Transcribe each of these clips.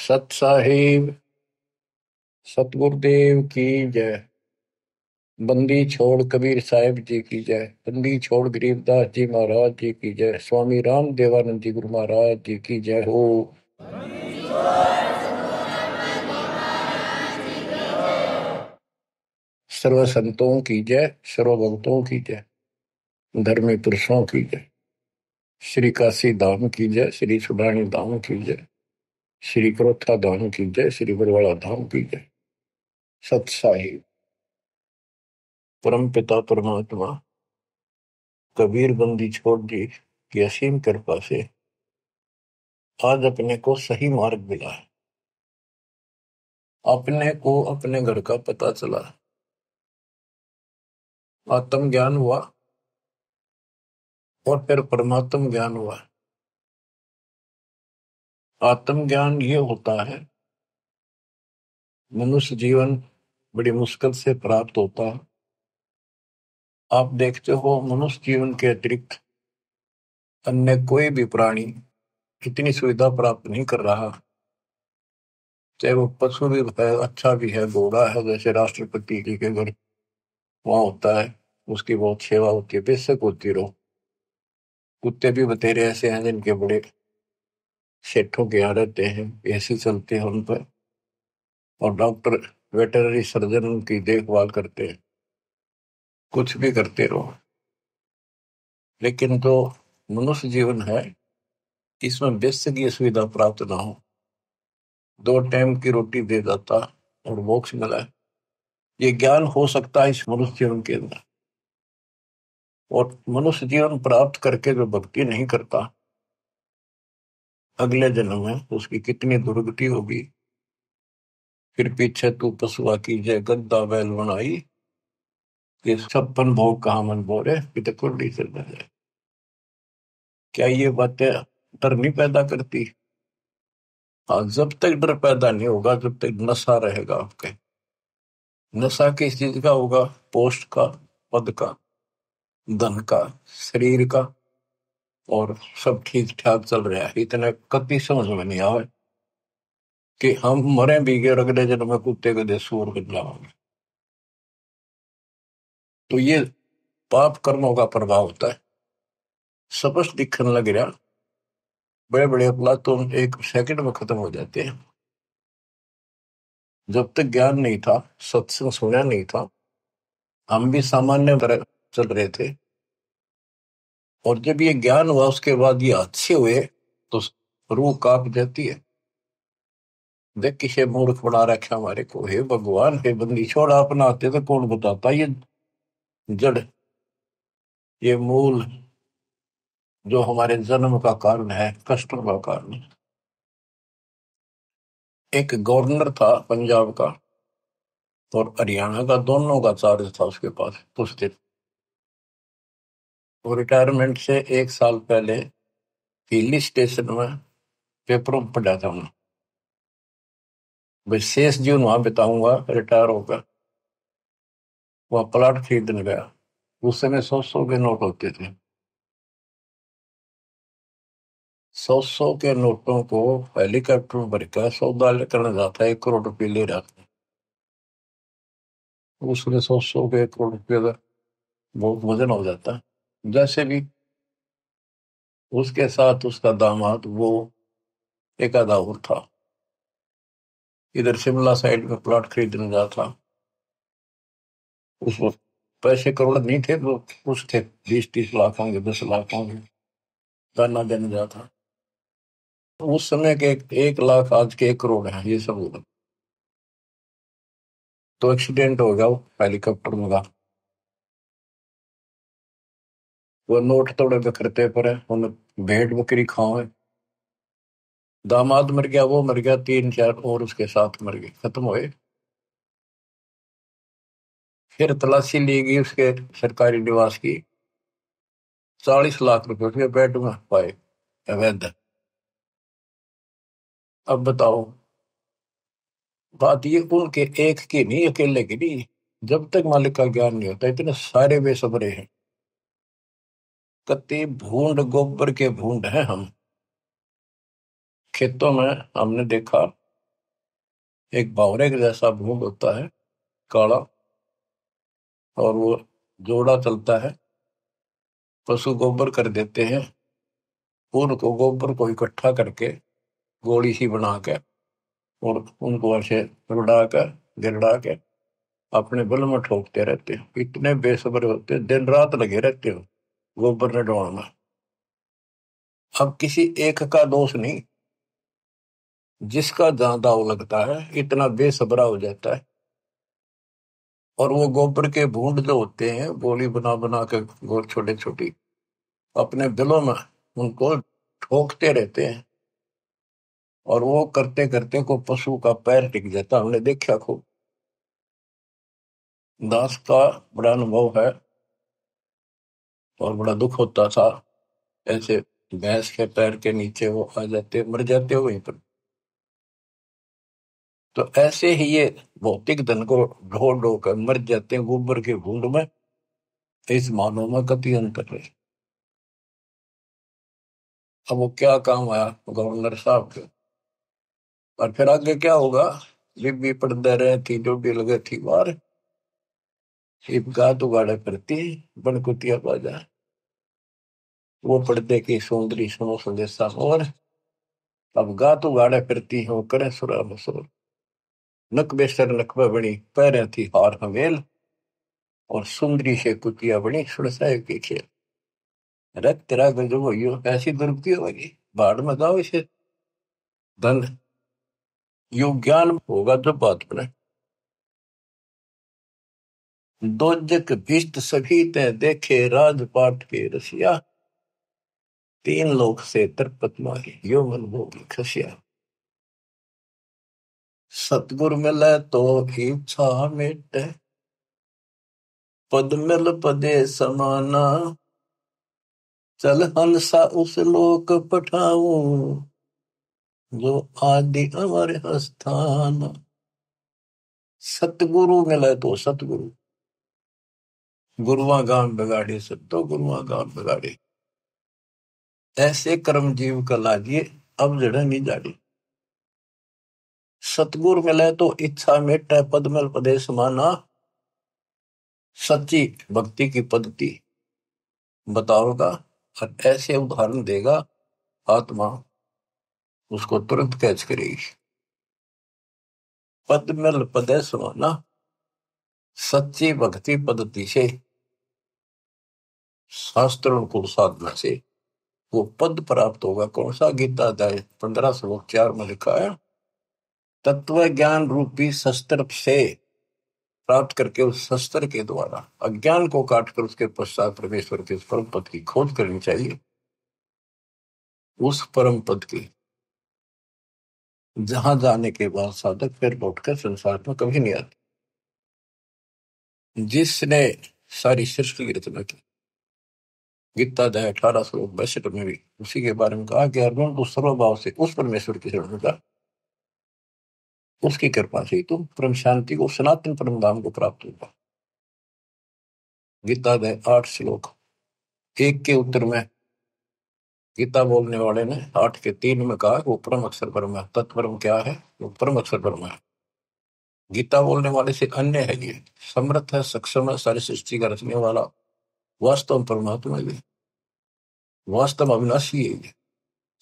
सत साहिब सतगुरुदेव की जय। बंदी छोड़ कबीर साहिब जी की जय। बंदी छोड़ गरीबदास जी महाराज जी की जय। स्वामी राम देवानंद जी गुरु महाराज जी की जय हो। सर्व संतों की जय, सर्व भक्तों की जय, धर्मी पुरुषों की जय। श्री काशी धाम की जय, श्री सुडानी धाम की जय, श्री क्रोथा धाम की जय, श्री बरवाड़ा धाम की जय। सत साहिब परम पिता परमात्मा कबीर बंदी छोड़ जी की असीम कृपा से आज अपने को सही मार्ग मिला है। अपने को अपने घर का पता चला, आत्म ज्ञान हुआ और फिर परमात्म ज्ञान हुआ। आत्म ज्ञान ये होता है, मनुष्य जीवन बड़ी मुश्किल से प्राप्त होता है। आप देखते हो मनुष्य जीवन के अतिरिक्त अन्य कोई भी प्राणी इतनी सुविधा प्राप्त नहीं कर रहा। चाहे वो पशु भी है, अच्छा भी है, घोड़ा है, जैसे राष्ट्रपति जी के घर वहां होता है, उसकी बहुत सेवा होती है, बेशक होती रहो। कुत्ते भी बतेरे ऐसे हैं जिनके बड़े सेठों के यहाँ रहते हैं, ऐसे चलते हैं उन पर, और डॉक्टर वेटरनरी सर्जन उनकी देखभाल करते हैं। कुछ भी करते रहो, लेकिन जो मनुष्य जीवन है इसमें बेसिक ये सुविधा प्राप्त ना हो। 2 टाइम की रोटी दे देता और मोक्ष मिला है, ये ज्ञान हो सकता है इस मनुष्य जीवन के अंदर। और मनुष्य जीवन प्राप्त करके जो भक्ति नहीं करता, अगले जन्म में उसकी कितनी दुर्गति होगी। फिर पीछे तू पशुआ की जय गद्दा बैल बनाई, ये 56 भोग कहा मन बोरे पिता कुंडी चल जाए। क्या ये बातें डर नहीं पैदा करती? हाँ, जब तक डर पैदा नहीं होगा, जब तक नशा रहेगा आपके। नशा किस चीज का होगा? पोस्ट का, पद का, धन का, शरीर का, और सब ठीक ठाक चल रहा है। इतने कति समझ में नहीं आवे कि हम मरे भी गए और अगले जन्म में कुत्ते गधे सूअर बन जाओगे। तो ये पाप कर्मों का प्रभाव होता है। स्पष्ट दिखने लग रहा, बड़े बड़े अपराध तो 1 सेकंड में खत्म हो जाते हैं। जब तक ज्ञान नहीं था, सत्संग सुना नहीं था, हम भी सामान्य तरह चल रहे थे। और जब ये ज्ञान हुआ उसके बाद ये अच्छे हुए तो रूह कांप जाती है। देख किसे मूर्ख बना रखा हमारे को। हे भगवान, हे बंदी छोड़, अपना आते तो कौन बताता। ये जड़, ये मूल जो हमारे जन्म का कारण है, कष्टों का कारण है। एक गवर्नर था पंजाब का और हरियाणा का, दोनों का चार्ज था उसके पास उस दिन। वो रिटायरमेंट से 1 साल पहले हिली स्टेशन में पेपरों में पढ़ा था उन्होंने, शेष जीवन वहां बिताऊंगा रिटायर होकर। वह प्लाट खरीदने गया। उस समय 100-100 के नोट होते थे। 100-100 के नोटों को हेलीकॉप्टर में भरकर सौदा करने जाता है, 1 करोड़ रुपये ले रहा था। उसमें 100-100 के 1 करोड़ रुपये का बहुत वजन हो जाता है। जैसे भी उसके साथ उसका दामाद, वो एक आधा और था, इधर शिमला साइड में प्लॉट खरीदने जाता। उस वक्त पैसे करोड़ नहीं थे तो कुछ थे, 20-30 लाख होंगे, 10 लाख होंगे, दाना देने जाता। उस समय के 1 लाख आज के 1 करोड़ है, ये सब होगा। तो एक्सीडेंट हो गया वो हेलीकॉप्टर में का। वो नोट तोड़े बिखरते पड़े, उन्हें भेड़ बकरी खाओ। दामाद मर गया, वो मर गया, 3-4 और उसके साथ मर गए, खत्म हुए। फिर तलाशी ली गई उसके सरकारी निवास की। 40 लाख रुपए उसके बेड में पाए अवैध। अब बताओ, बात ये उनके एक की नहीं, अकेले की नहीं। जब तक मालिक का ज्ञान नहीं होता, इतने सारे बेसब्रे हैं। कति भूंड, गोबर के भूंड हैं हम। खेतों में हमने देखा एक भावरे के जैसा भूत होता है, काला, और वो जोड़ा चलता है। पशु गोबर कर देते हैं, उनको गोबर को इकट्ठा करके गोली सी बना के और उनको ऐसे रुड़ा कर गिरड़ा के अपने बल में ठोकते रहते हैं। इतने बेसब्र होते हैं, दिन रात लगे रहते हो गोबर ने ढोना। अब किसी एक का दोष नहीं, जिसका जहां दाव लगता है इतना बेसब्रा हो जाता है। और वो गोबर के बूंद जो होते हैं, गोली बना बना के गोल छोटे छोटी अपने बिलों में उनको ठोकते रहते हैं। और वो करते करते को पशु का पैर टिक जाता, हमने देखा खूब। दास का बड़ा अनुभव है और बड़ा दुख होता था। ऐसे भैंस के पैर के नीचे वो आ जाते, मर जाते वहीं पर। तो ऐसे ही ये भौतिक धन को ढो ढो कर मर जाते हैं गोबर के बूंद में। इस मानव में कति अंतर है। अब वो क्या काम आया गवर्नर साहब के, और फिर आगे क्या होगा। बीबी पड़दे रहे थी, डोडी लगे थी बार, इब गात उगाड़े फिरती बनकुतिया बाजा। वो पर्दे की सौंदरी सुनो संदेशा और अब गात उगाड़े फिरती हो करे सुरा मसूर। नक बेसर नकबा बनी पैरे थी हार हवेल, और सुंदरी से कुतिया बनी सुरसाए की खेल। रख तेरा गजब हो ऐसी दुर्गति होगी, बाढ़ में जाओ इसे धन। यो ज्ञान होगा जब बात बने। दोजक भिष्ट सभी ते देखे राजपाट के रसिया, तीन लोक से तरपत मारी यो मन भोगी खसिया। सतगुर मिले तो इच्छा मिटे, पद मिल पदे समाना। चल हंसा उस लोक पठाऊं, जो आदि अमर स्थान। सतगुरु मिले तो सतगुरु, गुरुआ गाम बिगाड़ी सब तो गुरुआ गाम बिगाड़ी। ऐसे कर्म जीव का लागिए, अब जड़ नहीं जाड़ी। सतगुरु मिले तो इच्छा मिटे, पद मिल पदे समाना। सच्ची भक्ति की पद्धति बताओगा और ऐसे उदाहरण देगा, आत्मा उसको तुरंत कैच करेगी। पद मिल पदे समाना, सच्ची भक्ति पद्धति से, शास्त्र अनुकूल साधना से वो पद प्राप्त होगा। कौन सा? गीता अध्याय 15 श्लोक 4 में लिखा है, तत्व ज्ञान रूपी शस्त्र से प्राप्त करके उस शस्त्र के द्वारा अज्ञान को काटकर उसके पश्चात परमेश्वर के उस परम पद की खोज करनी चाहिए। उस परम पद की जहां जाने के बाद साधक फिर लौटकर संसार में कभी नहीं आते। जिसने सारी सृष्टि की रचना की, गीता अध्याय 18 श्लोक 62 में भी उसी के बारे में कहा कि अर्जुन तू सर्वभाव से उस परमेश्वर की शरण जा, उसकी कृपा से तुम परम शांति को, सनातन परम धाम को प्राप्त होगा। गीता अध्याय 8 श्लोक 1 के उत्तर में गीता बोलने वाले ने 8 के 3 में कहा वो परम अक्षर ब्रह्म है। तत्परम क्या है? वो परम अक्षर ब्रह्म है। गीता बोलने वाले से अन्य है, ये समर्थ है, सक्षम है, सारी सृष्टि का रचने वाला वास्तव परमात्मा है, वास्तव अविनाशी है, ये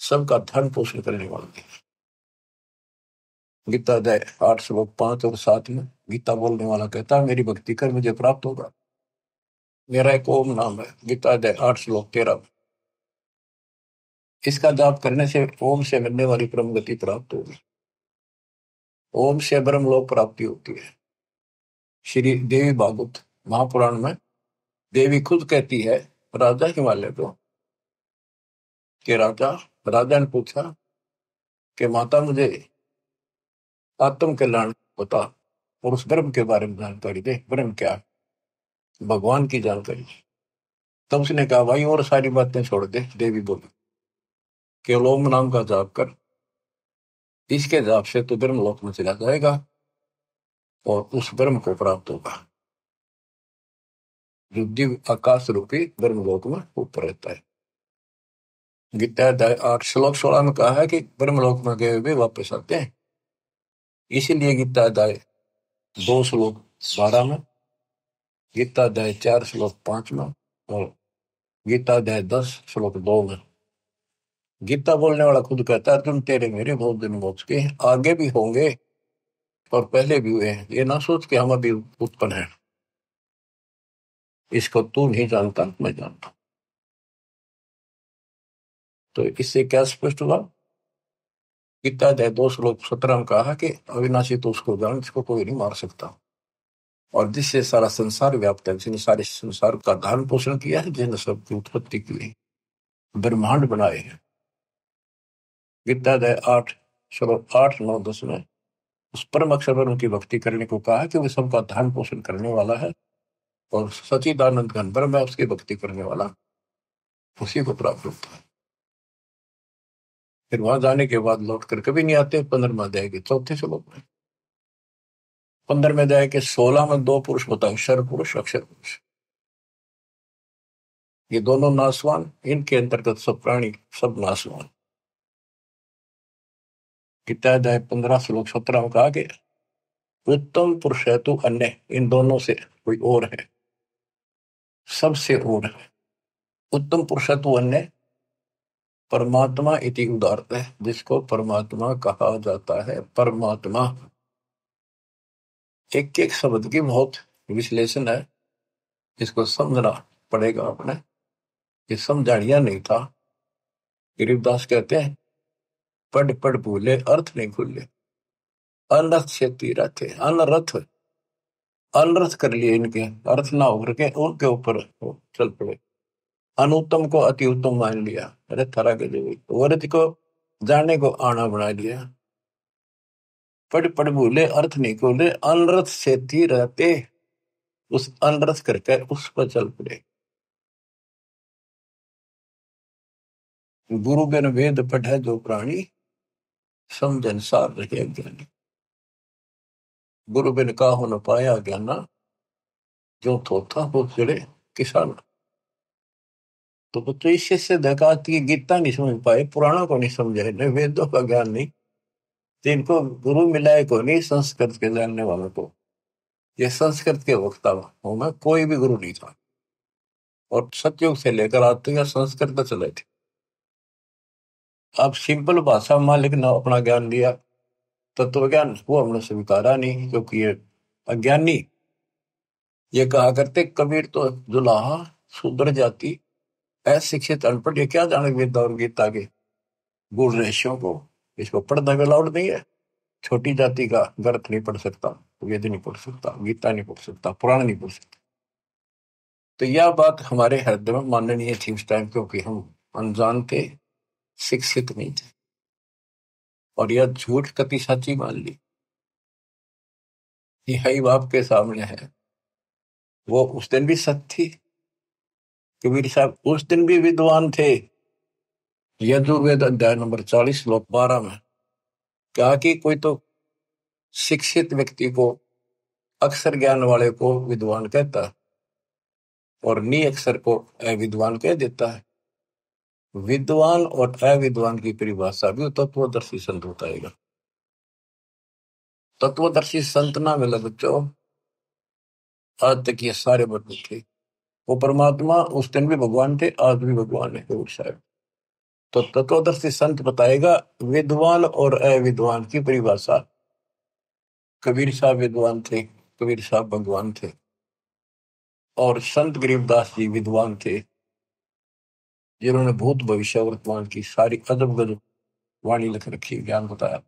सबका धर्म पोषण करने वाला है। गीता अध्याय 8 श्लोक 5 और 7 में गीता बोलने वाला कहता है मेरी भक्ति कर मुझे प्राप्त होगा। मेरा एक ओम नाम है। गीता अध्याय 8 श्लोक 13 में इसका जाप करने से ओम से मिलने वाली परम गति प्राप्त होगी। ओम से ब्रह्मलोक प्राप्ति होती है। श्री देवी भागवत महापुराण में देवी खुद कहती है राजा हिमालय को कि राजा ने पूछा कि माता मुझे आत्म कल्याण बता और उस ब्रह्म के बारे में जानकारी दे। ब्रह्म क्या है? भगवान की जानकारी। तब उसने कहा भाई और सारी बातें छोड़ दे। देवी बोली केवल ओम नाम का जाप कर, इसके जाप से तो ब्रह्मलोक में चला जाएगा और उस ब्रह्म को प्राप्त होगा जो दिव्य आकाश रूपी ब्रह्मलोक में ऊपर रहता है। गीता अध्याय 8 श्लोक 16 में कहा है कि ब्रह्मलोक में गए हुए वापस आते हैं। इसीलिए गीता अध्याय 2 श्लोक 12 में, गीता अध्याय 4 श्लोक 5 में, और गीता अध्याय 10 श्लोक 2 में गीता बोलने वाला खुद कहता है, तुम तेरे मेरे बहुत दिन मोक्ष के आगे भी होंगे और पहले भी हुए हैं। ये ना सोच के हम अभी उत्पन्न है, इसको तू नहीं जानता, मैं जानता। तो इससे क्या स्पष्ट हुआ? गीता अध्याय 2 श्लोक 17 में कहा कि अविनाशी तो उसको जान जिसको कोई नहीं मार सकता, और जिससे सारा संसार व्याप्त है, जिसने सारे संसार का धारण पोषण किया है, जिसने सबकी उत्पत्ति की है, ब्रह्मांड बनाए हैं। गीता अध्याय 8 श्लोक 8, 9, 10 में उस परम अक्षर पर उनकी भक्ति करने को कहा कि वो सबका धारण पोषण करने वाला है, और सचिदानंद घन ब्रह्म है, उसकी भक्ति करने वाला उसी को प्राप्त होता है। फिर वहां जाने के बाद लौट कर कभी नहीं आते। 15वें अध्याय के 4 श्लोक में, 15वें अध्याय के 16 में 2 पुरुष बताए, शर पुरुष, अक्षर पुरुष। ये दोनों नासवान, इनके अंतर्गत सब प्राणी, सब नासवान। गीता अध्याय 15 श्लोक 17 में कहा कि उत्तम पुरुष है तो अन्य, इन दोनों से कोई और है, सबसे और है। उत्तम पुरुष है तो अन्य परमात्मा इति उदारता है, जिसको परमात्मा कहा जाता है। परमात्मा एक एक शब्द की बहुत विश्लेषण है, इसको समझना पड़ेगा अपने। ये समझानिया नहीं था। गरीबदास कहते हैं, पढ़ पढ़ भूले अर्थ नहीं खुले, अनर्थ से तीरथ है। अनर्थ अनर्थ कर लिए, इनके अर्थ ना होकर के उनके ऊपर चल पड़े। अनुत्तम को अति उत्तम मान लिया, अरे थारा के वर्थ को जाने को आना बना लिया। पढ़ पढ़ भूले अर्थ नहीं खोले, अनर्थ से रहते, उस अनर्थ करके उस पर चल पड़े। गुरु बिन वेद पढ़े जो प्राणी, समझन सार रहे ज्ञानी। गुरु बिन काहू न पाया ज्ञाना, जो थोथा हो चिड़े किसान। तो बच्चों इससे से देखा कि गीता नहीं समझ पाए, पुराणों को नहीं समझे, न वेदों का ज्ञान नहीं, तो इनको गुरु मिला है को नहीं, संस्कृत के जानने वालों को। ये संस्कृत के वक्ता होगा, कोई भी गुरु नहीं था, और सतयुग से लेकर आज तक संस्कृत चले थे। अब सिंपल भाषा में मालिक ने अपना ज्ञान दिया, तत्व ज्ञान, वो हमने स्वीकारा नहीं, क्योंकि ये अज्ञानी। ये कहा करते कबीर तो जुलाहा शूद्र जाति, अशिक्षित अनपढ़, ये क्या जाने वेद और गीता के गुण रहस्यों को। इसको पढ़ना भी अलाउड नहीं है। छोटी जाति का ग्रंथ नहीं पढ़ सकता, वेद नहीं पढ़ सकता, गीता नहीं पढ़ सकता, पुराण नहीं पढ़ सकता। तो यह बात हमारे हृदय में माननीय थी उस टाइम, क्योंकि हम अनजान थे, शिक्षित नहीं थे, और यह झूठ कति सच्ची मान ली। यही बाप के सामने है। वो उस दिन भी सत्य थी। कबीर साहब उस दिन भी विद्वान थे। यजुर्वेद अध्याय नंबर 40 श्लोक 12 में कहा कि कोई तो शिक्षित व्यक्ति को, अक्षर ज्ञान वाले को विद्वान कहता है, और नी अक्षर को अविद्वान कह देता है। विद्वान और अविद्वान की परिभाषा भी तत्वदर्शी संत बताएगा। तत्वदर्शी संत ना मिला बच्चों, आज तक ये सारे बदले थे। वो परमात्मा उस दिन भी भगवान थे, आज भी भगवान है कबीर साहब। तो तत्वदर्शी संत बताएगा विद्वान और अविद्वान की परिभाषा। कबीर साहब विद्वान थे, कबीर साहब भगवान थे, और संत गरीबदास जी विद्वान थे, जिन्होंने भूत भविष्य वर्तमान की सारी अजब गजब वाणी लिख रखी, ज्ञान बताया।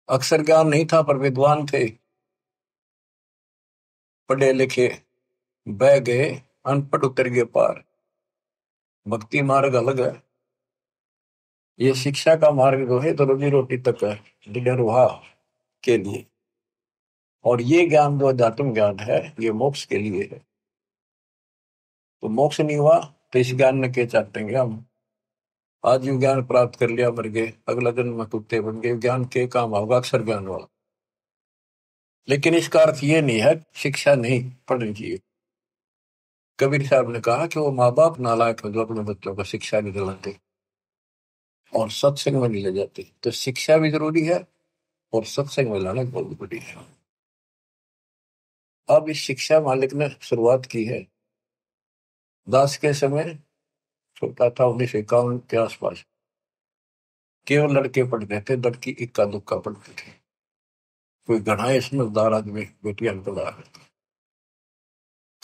अक्षर ज्ञान नहीं था पर विद्वान थे, पढ़े लिखे बह गए, अनपढ़ उतर गए पार। भक्ति मार्ग अलग है, ये शिक्षा का मार्ग जो है तो रोजी रोटी तक है, निर्वाह के लिए। और ये ज्ञान जो अध्यात्म ज्ञान है, ये मोक्ष के लिए है। तो मोक्ष नहीं हुआ तो इस ज्ञान ने क्या चाटेंगे हम। आज ये ज्ञान प्राप्त कर लिया, मर गए, अगला जन्म में कुत्ते बन गए, ज्ञान के काम होगा अक्षर ज्ञान वाला। लेकिन इसका अर्थ ये नहीं है शिक्षा नहीं पढ़नी चाहिए। कबीर साहब ने कहा कि वो माँ बाप नालायक है जो अपने बच्चों को शिक्षा नहीं दिलाते और सत्संग में नहीं ले जाते। तो शिक्षा भी जरूरी है, और सत्संग में लाना बहुत बड़ी है। अब इस शिक्षा मालिक ने शुरुआत की है। दास के समय छोटा था, 1951 के आसपास, केवल लड़के पढ़ते थे, लड़की इक्का दुक्का पढ़ते थे। कोई घना समझदार आदमी बेटियां में पढ़ा है।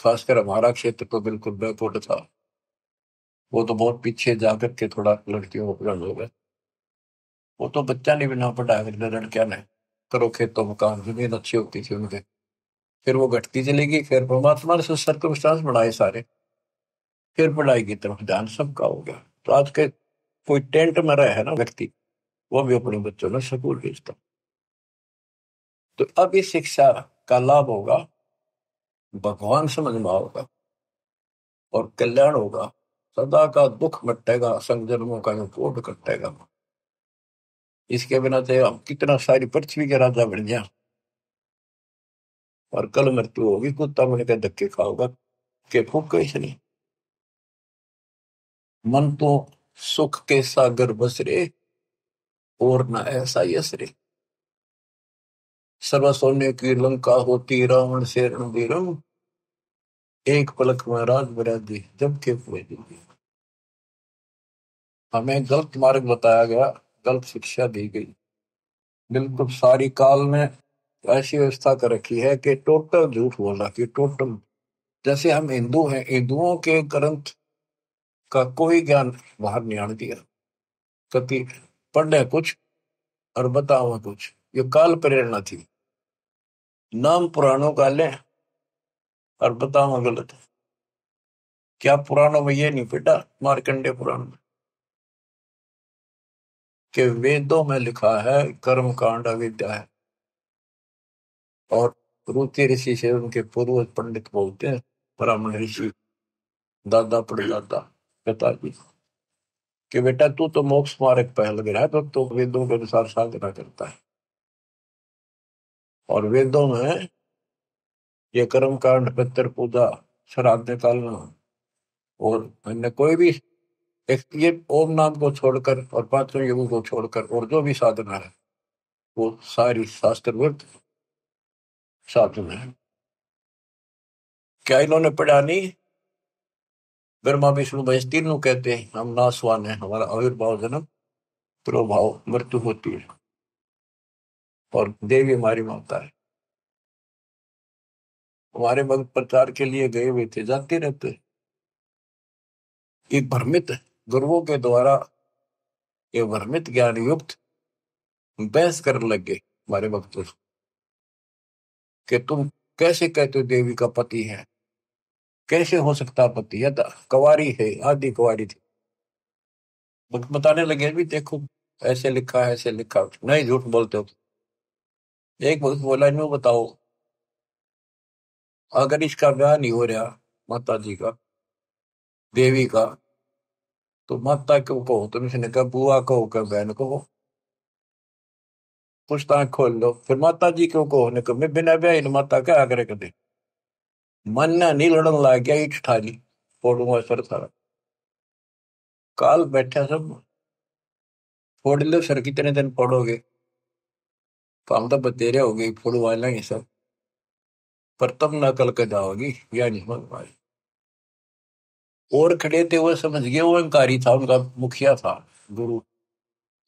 खासकर हमारा क्षेत्र तो बिल्कुल बैकवर्ड था। वो तो बहुत पीछे जाकर के थोड़ा लड़कियों को पढ़ाने हो गए। वो तो बच्चा नहीं बिना पढ़ाया करते लड़कियां ने। करो खेतों में काम, जमीन अच्छी होती थी उनके। फिर वो घटती चलेगी, फिर परमात्मा ने सर्कमस्टांस बढ़ाए सारे, फिर पढ़ाई की तरफ ध्यान सबका हो गया। तो आज के कोई टेंट में रहे है ना व्यक्ति, वो भी अपने बच्चों ने स्कूल भेजता। तो अब इस शिक्षा का लाभ होगा, भगवान समझ में होगा और कल्याण होगा। सदा का दुख मिटेगा, संजन्मों का कोट कटेगा। इसके बिना तो हम कितना सारी पृथ्वी के राजा बन गया, और कल मृत्यु होगी, कुत्ता बन के धक्के खाओगा के फूक कैसे नहीं। मन तो सुख के सागर बसरे, और न ऐसा यसरे। सर्व सोने की लंका होती, रावण से रणधीरम। एक पलक में राज बरादी, जब के हुए दी। हमें गलत मार्ग बताया गया, गलत शिक्षा दी गई। बिल्कुल सारी काल ने ऐसी व्यवस्था कर रखी है कि टोटल झूठ बोला कि टोटल। जैसे हम हिंदू हैं, हिंदुओं के ग्रंथ का कोई ज्ञान बाहर नहीं आने दिया। कति पढ़े कुछ और बताओ कुछ, ये काल प्रेरणा थी। नाम पुराणों का लें और बताओ गलत। क्या पुराणों में ये नहीं बेटा, मार्कंडे पुराण में, कि वेदों में लिखा है कर्म कांड अविद्या है। और रुचि ऋषि से उनके पूर्वज पंडित बोलते हैं, ब्राह्मण ऋषि, दादा परदादा पिताजी, कि बेटा तू तो मोक्ष मार्ग पे लग रहा है, तो वेदों के अनुसार साधना करता है। और वेदों में ये कर्म कांड, पितृ पूजा, श्राद्ध निकालना, और अन्य कोई भी एक ये ओम नाम को छोड़कर और पांचों युगों को छोड़कर और जो भी साधना है, वो सारी शास्त्रविद साधना है। क्या इन्होंने पढ़ा नहीं? ब्रह्मा विष्णु महेश तीनों कहते हैं हम नासवान है, हमारा आविर्भाव जन्म प्रभाव मृत्यु होती है, और देवी हमारी माता है। हमारे भक्त प्रचार के लिए गए हुए थे, जाते रहते। एक भ्रमित गुरुओं के द्वारा ये भ्रमित ज्ञान युक्त बहस करने लग गए हमारे भक्तों से, कि तुम कैसे कहते हो देवी का पति है, कैसे हो सकता पति है, कुंवारी है, आदि कुंवारी थी। भक्त बताने लगे भी देखो ऐसे लिखा है, ऐसे लिखा है। नहीं, झूठ बोलते हो। एक भक्त बोला, इन्हों बताओ अगर इसका ब्याह नहीं हो रहा माता जी का, देवी का, तो माता क्यों कहो तुम? इसने कहा बुआ कहो, क्या बहन कहो, पुछताछ खोल लो। फिर माता जी क्यों कहो? ने कहा मैं बिना ब्याह माता क्या आग्रह कर दे। मन ना नहीं लड़न लग गया, ईट ठाली फोड़ूंगा सर सारा। काल बैठा सब, फोड़ लो सर, कितने दिन फोड़ोगे? तो हम तो बतेरे हो गई, फोड़वा लेंगे सब, पर तब ना कल के जाओगी, या नहीं समझ पाए। और खड़े थे वो समझ गए, वो अहंकारी था, उनका मुखिया था गुरु,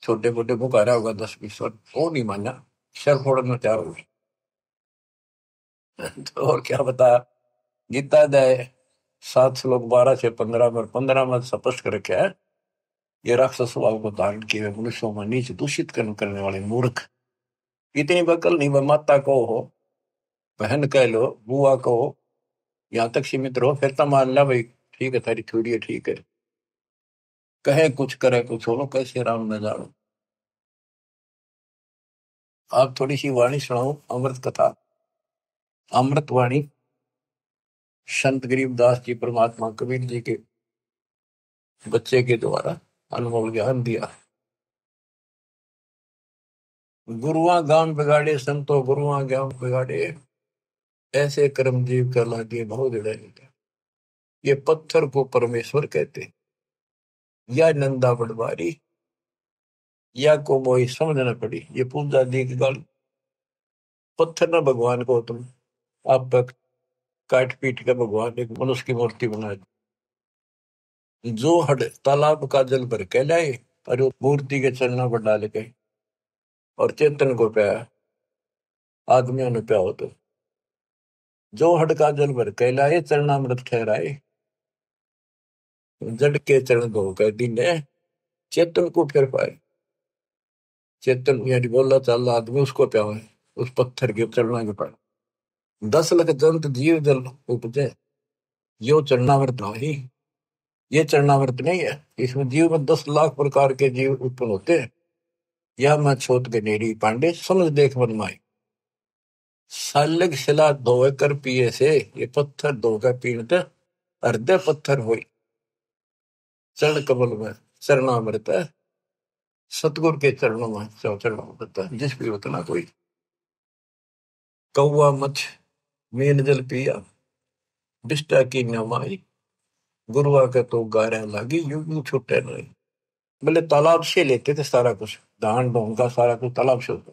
छोटे मोटे पुकारा होगा 10-20 वर्ष, वो नहीं माना, सर फोड़ना तैयार हो गए। तो और क्या बताया? गीता अध्याय 7 श्लोक 12 से 15 में, 15 में स्पष्ट कर रखा है, ये राक्षस स्वभाव को धारण किए हुए मनुष्यों में नीच दूषित कर्म करने वाले मूर्ख, इतनी बकल नहीं, वह माता को हो, बहन कह लो, बुआ को हो, यहाँ तक सीमित रहो, फिर तो मान ला भाई ठीक है, तेरी थोड़ी है, ठीक है। कहे कुछ करे कुछ हो, कैसे राम न जानो। आप थोड़ी सी वाणी सुनाओ, अमृत कथा, अमृत वाणी, संत गरीबदास जी परमात्मा कबीर जी के बच्चे के द्वारा अनुभव ज्ञान दिया। गुरुआ गांव बिगाड़े संतो, गुरुआ गांव बिगाड़े, ऐसे कर्म जीव कर ला दिए बहुत जड़े। ये पत्थर को परमेश्वर कहते, या नंदा पटवारी, या को मोई समझ न पड़ी, ये पूजा दी की गाली। पत्थर ना भगवान को तुम आप तक काट पीट के भगवान एक मनुष्य की मूर्ति बना दी। जो हड तालाब का जल भर के लाए और वो मूर्ति के चरणों पर डाल के और चेतन को पाया, आदमियों ने पाया हो तो जो हड का जल भर के लाए चरणामृत ठहराए, जड़ के चरण धो कर दीने चेतन को फिर पाए। चेतन यानी बोला चाला आदमी उसको प्यावा है, उस पत्थर के चरणों के पाए। 10 लाख जंत जीव जल उपजे, यो चरणामृत नहीं। ये चरणामृत नहीं है, इसमें जीव में 10 लाख प्रकार के जीव उत्पन्न होते हैं। यह मैं छोट गनेरी पांडे समझ देख मन माई। सालग शिला धोए कर पिए से, ये पत्थर धोकर पीनते हृदय पत्थर हुई। चरण कमल में चरणामृत है, सतगुरु के चरणों में चरणामृत है। जिस भी उतना कोई कौवा मछ मीन जल पिया, बिष्टा की नमाई, गुरुआ के तो गारा लागी, यूं यूं छूटे नहीं। बोले तालाब से लेते थे सारा कुछ, धान ढोंग का सारा कुछ तालाब से होता।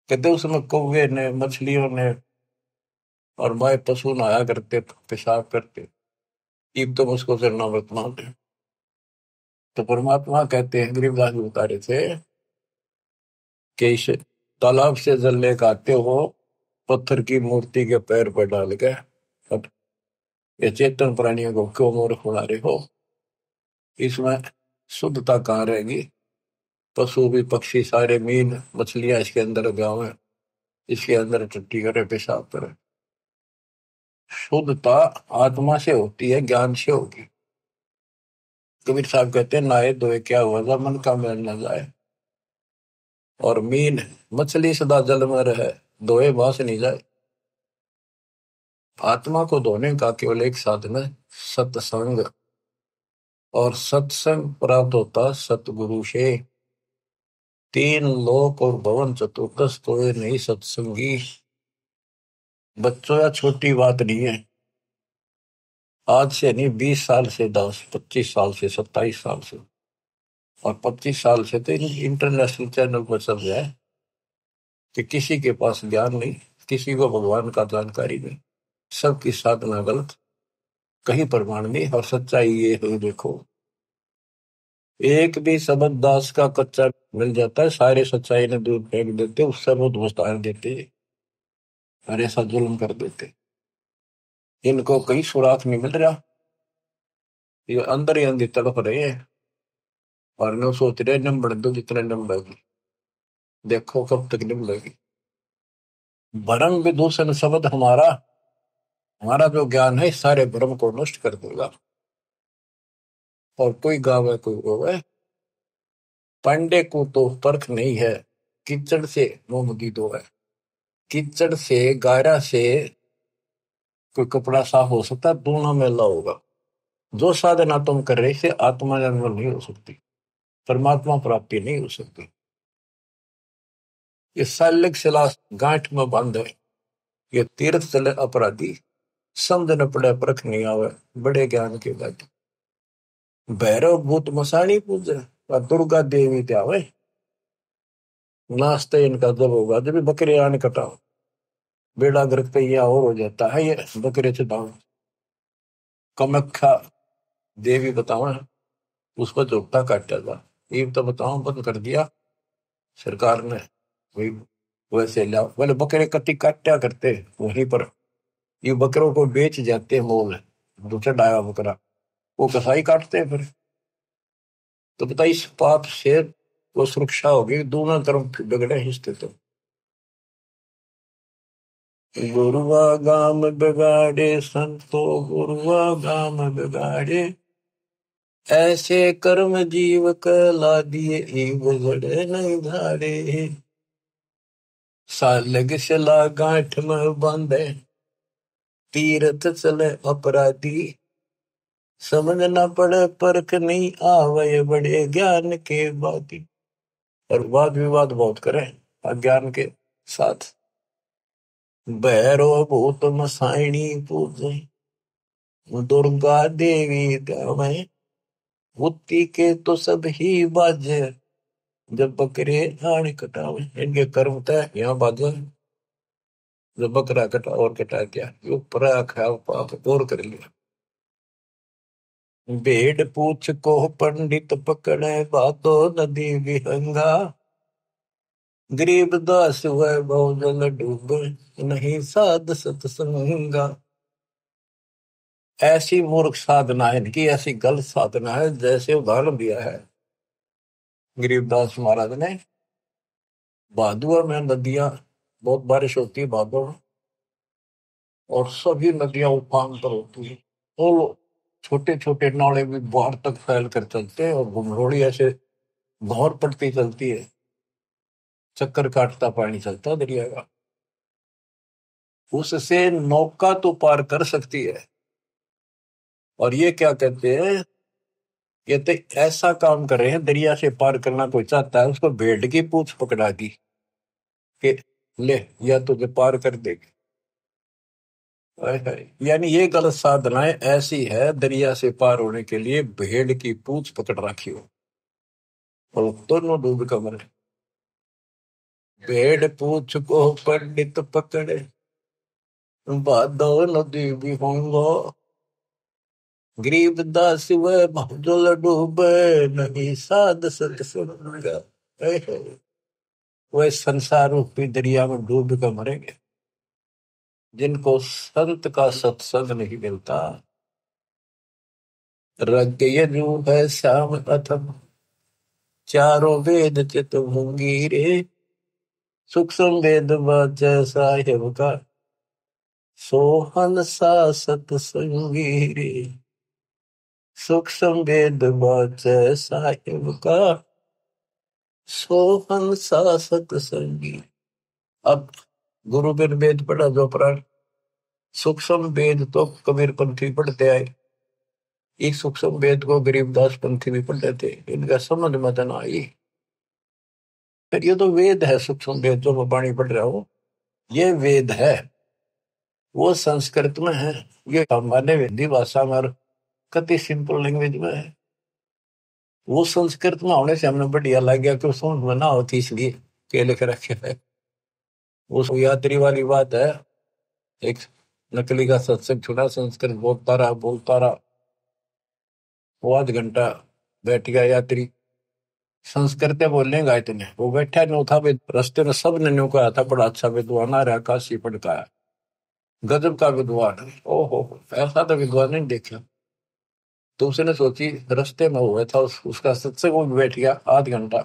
कहते उसमें कौवे ने मछलियों ने और माए पशु नहाया करते पेशाब करते, ईब तो उसको चरणामृत मानते। तो परमात्मा कहते हैं, गरीबदास जी बता रहे थे कि इस तालाब से जल लेकर आते हो, पत्थर की मूर्ति के पैर पर डाल के अब ये चेतन प्राणियों को क्यों मूर्ख बना रहे हो। इसमें शुद्धता कहाँ रहेगी। पशु भी पक्षी सारे मीन मछलियां इसके अंदर गाँव है, इसके अंदर टट्टी करे पेशाब करे। शुद्धता आत्मा से होती है, ज्ञान से होगी। कबीर साहब कहते हैं नहाए धोए क्या हुआ, मन का मैल न जाए। और मीन मछली सदा जल में रहे, धोए बास नहीं जाए। आत्मा को धोने का केवल एक साधन है, सत्संग। और सत्संग प्राप्त होता सतगुरु से। 3 लोक और भवन चतुर्दश तो ये नहीं सत्संगी। बच्चों या छोटी बात नहीं है। आज से नहीं, 20 साल से 10 25 साल से 27 साल से और 25 साल से तो इंटरनेशनल चैनल पर सब है कि किसी के पास ज्ञान नहीं, किसी को भगवान का जानकारी नहीं, सबकी साधना गलत, कहीं प्रमाण नहीं। और सच्चाई ये है, देखो एक भी शब्द दास का कच्चा मिल जाता है, सारे सच्चाई ने दूर फेंक देते, उससे बहुत विस्तार देते और ऐसा जुल्म कर देते। इनको कहीं सुराख नहीं मिल रहा, ये अंदर ही अंदर तड़प रहे हैं और न सोच रहे निम्बड़ दो जितने निम्बेगी, देखो कब तक निम्बेगी। भरम विदूषण शब्द हमारा, हमारा जो ज्ञान है सारे भ्रम को नष्ट कर देगा। और कोई गावे कोई रोवे, पांडे को तो परख नहीं है, कीचड़ से मोमदी दो है। कीचड़ से गारा से कोई कपड़ा साफ हो सकता, दोनों मेला होगा। जो साधना तुम कर रहे से आत्मा निर्मल नहीं हो सकती, परमात्मा प्राप्ति नहीं हो सकती। ये सालिक शिला गांठ में बंद है, ये तीर्थ चले अपराधी, समझ न पड़े परख नहीं आवे, बड़े ज्ञान के बाद। भैरव भूत मसाणी पूजे और दुर्गा देवी त्यावे, नाश्ते इनका जब होगा जब बकरे आने कटाओ, बेड़ा गर्क पे यह और हो जाता है। ये बकरे चटाओ, कमख्या देवी बताओ उस पर जोटा काटा था, ये तो बताओ बंद कर दिया सरकार ने। वही वैसे लिया बोले बकरे कति काटा करते वहीं पर, ये बकरों को बेच जाते मोल, दूसरा डाया बकरा वो कसाई काटते हैं फिर। तो बता इस पाप से वो सुरक्षा होगी, दोनों तरफ बिगड़े हिस्से। तो गुरुआ गाम बिगाड़े संतो, गुरुआ गाम बिगाड़े, ऐसे कर्म जीव कला दिए जड़े नहीं धारे। सालग शिला गांठ में बांधे, तीर्थ चले अपराधी, समझ न पड़े परख नहीं आवे, बड़े ज्ञान के बाती। और वाद विवाद बहुत करें अज्ञान के साथ। भैरव भूत मसाइणी पूजे, दुर्गा देवी देवे, बुद्धि के तो सब ही बाजे, जब बकरे आने कटावे। इनके कर्म तय यहाँ बाजे। जो बकरा कटा और कटा दिया, यो परा खाया पाप और कर लिया। भेड़ पूछ को पंडित पकड़े, बातो नदी विहंगा। गरीब दास हुए बहुजन डूबे, नहीं साध सत्संगा। ऐसी मूर्ख साधना है इनकी, ऐसी गलत साधना है। जैसे उदाहरण दिया है गरीबदास महाराज ने, भादुआ में नदियां, बहुत बारिश होती है भादुआ में, और सभी नदियां उफान पर होती है। और छोटे छोटे नाले भी बाहर तक फैल कर चलते हैं, और घुमरोड़ी ऐसे भौर पड़ती चलती है, चक्कर काटता पानी चलता दरिया का। उससे नौका तो पार कर सकती है। और ये क्या कहते हैं, ये तो ऐसा काम कर रहे हैं, दरिया से पार करना कोई चाहता है उसको भेड़ की पूंछ पकड़ा दी कि ले, या तुझे पार कर देगी। हाय हाय। यानी ये गलत साधनाएं ऐसी है, दरिया से पार होने के लिए भेड़ की पूंछ पकड़ रखी हो, और दोनों डूब कर मरे। भेड़ पूंछ को पंडित पकड़े, बादो नदी भी होंगो। गरीब दास वह बहुजल डूबे, नहीं साध सत्संगा। हाय हाय। वह संसार रूपी दरिया में डूब कर मरेंगे जिनको संत का सत्संग नहीं मिलता। रग यजु है श्याम अथम, चारों वेद चित भूंगी रे। सूक्ष्म वेद बाचै साहेब का, सोहन सा सत्संगी रे। सूक्ष्म वेद बाचै साहेब का, सोहन सा सत्संगी। अब गुरु बिन वेद पढ़ा जो प्राण, सूक्ष्म वेद तो कबीर पंथी पढ़ते आए, इस सूक्ष्म वेद को गरीबदास पंथी भी पढ़ते थे, इनका समझ मत न आई। फिर ये तो वेद है, सूक्ष्म वेद जो मैं वाणी पढ़ रहा हूं, ये वेद है। वो संस्कृत में है, ये हमारे हिंदी भाषा में कति सिंपल लैंग्वेज में है। वो संस्कृत में होने से हमने बढ़िया लग गया कि समझ में ना होती, इसलिए के लिख रखे है। वो यात्री वाली बात है। एक नकली का सत्संग सुना, संस्कृत बोलता रहा, वो आध घंटा बैठ गया यात्री, संस्कृत बोलने गए इतने, वो बैठा नहीं था। रास्ते में सब ने न्यू कहा था बड़ा अच्छा विद्वान आ रहा, काशी पढ़ता है, गजब का विद्वान। ओहो, ऐसा तो विद्वान नहीं देखा। तो उसने सोची, रास्ते में हुआ था उसका सत्संग, वो बैठ गया आध घंटा,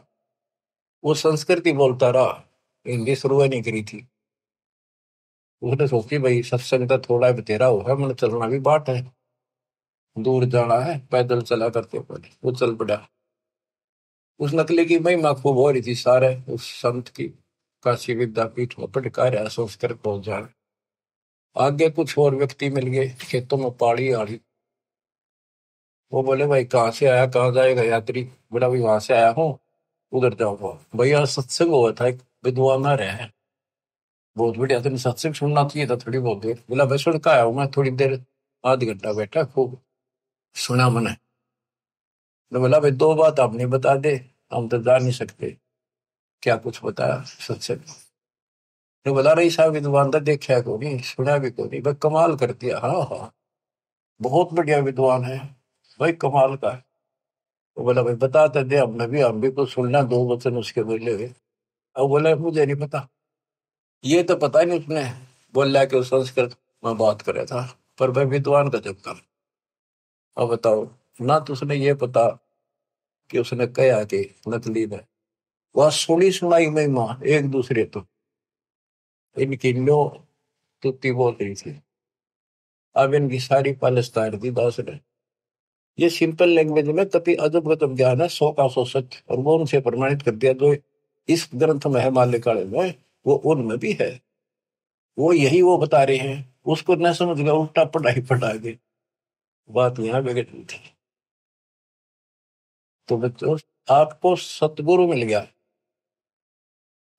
वो संस्कृत ही बोलता रहा, हिंदी शुरू नहीं करी थी। उसने सोची भाई सत्संग तो थोड़ा बतेरा होगा, मैंने चलना भी बाट है, दूर जाना है, पैदल चला करते पहले वो चल पड़ा। उस नकली की महिमा खूब हो रही थी सारे उस संत की, काशी विद्यापीठ में पढ़का रहा संस्कृत पहुंच जाए। आगे कुछ और व्यक्ति मिल गए खेतों में पाड़ी आड़ी, वो बोले भाई कहाँ से आया, कहाँ जाएगा यात्री। बोला भाई वहां से आया हूँ, उधर जाऊंगा। भैया सत्संग हुआ था, एक विद्वान आ रहे हैं, बहुत बढ़िया, तुम सत्संग सुनना चाहिए था थोड़ी बहुत देर। बोला भाई सुन का आया हूँ मैं, थोड़ी देर आध घंटा बैठा, खूब सुना मैंने। तो बोला भाई दो बात आप नहीं बता दे, हम तो जा नहीं सकते। क्या कुछ बताया सत्संग। तो बोला रही साहब विद्वान तो देखा को नहीं, सुना भी को नहीं, भाई कमाल कर दिया। हाँ हाँ, बहुत बढ़िया विद्वान है भाई, कमाल का है। तो बोला भाई बताते दे, हम भी कुछ सुनना, दो वचन उसके बोले हुए। अब बोला मुझे नहीं पता। ये तो पता ही नहीं उसने बोला कि वो संस्कृत में बात करे था, पर भाई विद्वान का जब कर। अब बताओ ना, तो उसने ये पता कि उसने कहा कि नकली ने वह सुनी सुनाई महिमा एक दूसरे तो इनकी लो तुत्ती बोल रही थी। अब इनकी सारी पालस्तान दी दास ने। ये सिंपल लैंग्वेज में कति अजब गजब ज्ञान है, सौ का सौ सच, और वो उनसे प्रमाणित कर दिया। जो इस ग्रंथ में है माल्यकाल में, वो उनमें भी है। वो यही वो बता रहे हैं, उसको न समझ गया, उल्टा पढ़ाई पढ़ा के बात यहाँ बिगड़ रही थी। तो बच्चों, आपको सतगुरु मिल गया,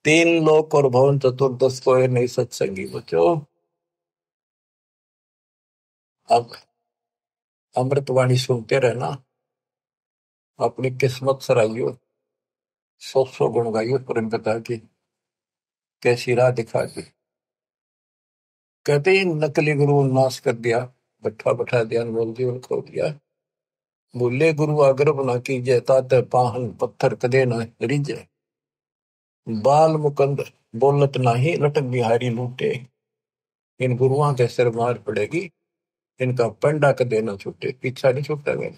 तीन लोक और भवन चतुर्दश को ये नहीं सत्संगी बच्चों। अब अमृतवाणी सुनते रहना, अपनी किस्मत सराइयो, सौ सौ गुण गाइयो परम पिता की, कैसी राह दिखा दी। कहते ही नकली गुरु नाश कर दिया, बैठा बैठा ध्यान बोल जीवन खो दिया। बोले गुरु आग्रह ना कीजिए, ताते पाहन पत्थर कदे न रिजे। बाल मुकंद बोलत नाही, लटक बिहारी लूटे। इन गुरुओं के सिर मार पड़ेगी, इनका पंडा कदे न छूटे। पीछा नहीं छूटा गया।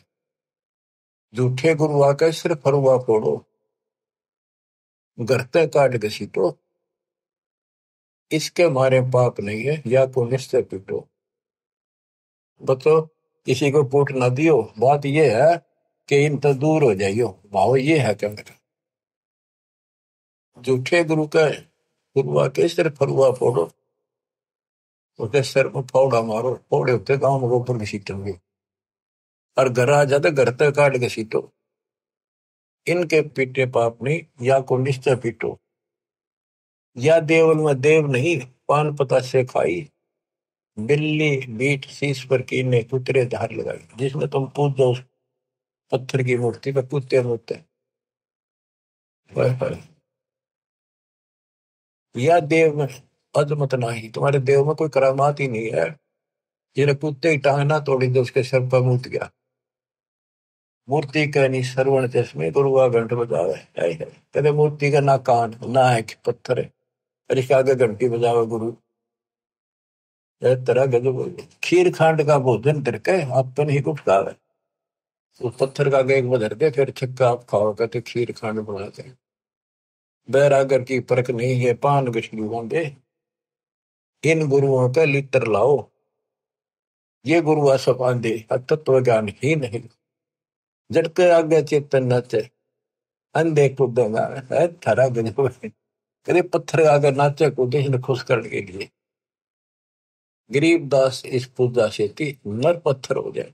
झूठे गुरु आके सिर फरुआ फोड़ो, गरते काट घसीटो। इसके मारे पाप नहीं है, या को निश्चय पीटो। बतो किसी को पूट ना दियो। बात ये है कि इन तो दूर हो जाइयो। भाव ये है क्या मेरा। झूठे गुरु का गुरु आके सिर फरुआ फोड़ो, उसके सिर में फावड़ा मारो। फोड़े होते गांव में गोबर घसीटेंगे, और घर आ जाते घर तक काट घसीटो। इनके पीटे पाप नहीं, या को निश्चय पीटो। या देवल में देव नहीं, पान पता से खाई। बिल्ली बीट शीश पर कीने, कुतरे धार लगाई। जिसमें तुम पूजो उस पत्थर की मूर्ति पर कुत्ते रोते हैं। हाय हाय। या देव में अजमत नहीं, तुम्हारे देव में कोई करामात ही नहीं है। जिन्हें कुत्ते की टांग ना तोड़ी तो उसके सर पर मूत गया। मूर्ति कहनी श्रवण चश्मे, गुरु का घंट बजावे। हाय हाय। कहते मूर्ति का ना कान ना है कि पत्थर है, और इसके आगे घंटी बजावे गुरु। तरह गजब। खीर खांड का भोजन तिरके, आप तो नहीं कुछ खावे। उस पत्थर का गेग बदर दे, फिर छिक्का आप खाओ। कहते खीर खांड बनाते हैं। बैरागर की परख नहीं है, पान गछलू होंगे। इन गुरुओं का लित्र लाओ। ये गुरु असपान दे, तत्व ज्ञान ही नहीं। झटके आगे चेतन नाचे, अंधे कूदेगा। थारा गजब है। कदे पत्थर आगे नाचे कूदे, इन्हें खुश करने के लिए। गरीब दास इस पूजा से थी, नर पत्थर हो जाए।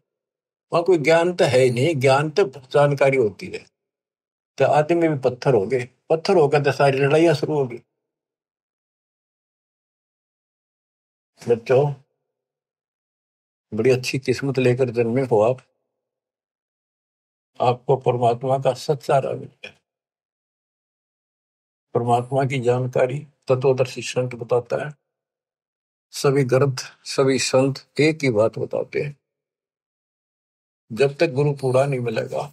वहां कोई ज्ञान तो है ही नहीं, ज्ञान तो जानकारी होती है। तो आदमी भी पत्थर हो गए, पत्थर हो गए तो सारी लड़ाइयां शुरू होगी। बच्चों, बड़ी अच्छी किस्मत लेकर जन्मे हो आप। आपको परमात्मा का सच्चा रंग है। परमात्मा की जानकारी तत्वदर्शी संत बताता है। सभी ग्रंथ सभी संत एक ही बात बताते हैं, जब तक गुरु पूरा नहीं मिलेगा